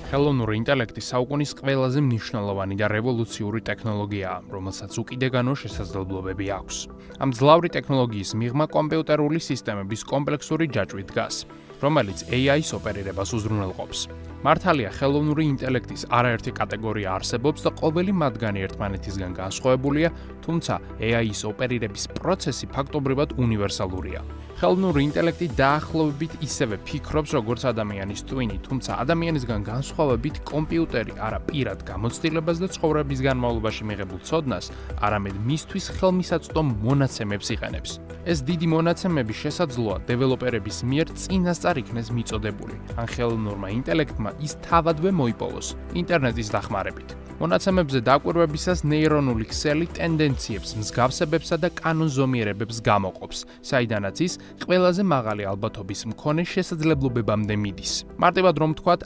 ხელოვნური ინტელექტი საუკუნის ყველაზე მნიშვნელოვანი და რევოლუციური ტექნოლოგიაა, რომელსაც უკიდეგანო შესაძლებლობები აქვს. ამ ძლავრი ტექნოლოგიის მიღმა კომპიუტერული სისტემების კომპლექსური ჯაჭვი დგას, რომელიც AI-ს ოპერირებას უზრუნველყოფს. მართალია, ხელოვნური ინტელექტის არაერთი კატეგორია არსებობს და ყოველი მათგანი ერთმანეთისგან განსხვავებულია, თუმცა AI-ის ოპერირების პროცესი ფაქტობრივად უნივერსალურია. ხელოვნური ინტელექტი დაახლოებით ისევე ფიქრობს, როგორც ადამიანის ტვინი, თუმცა ადამიანისგან განსხვავებით კომპიუტერი არა პირად გამოცდილებას და ცხოვრების განმავლობაში მიღებულ ცოდნას, არამედ მისთვის ხელმისაწვდომ მონაცემებს იყენებს. ეს დიდი მონაცემები შესაძლოა დეველოპერების მიერ წინასწარ იქნეს მიწოდებული, ან ხელოვნურმა ინტელექტმა ის თავადვე მოიპოვოს ინტერნეტის დახმარებით. მონაცემებზე დაკვირვებისას ნეირონული ქსელი ტენდენციებს, მსგავსებებსა და კანონზომიერებებს გამოყოფს, საიდანაც ის ყველაზე მაღალი ალბათობის მქონე შესაძლებლობებამდე მიდის. მარტივად რომ ვთქვათ,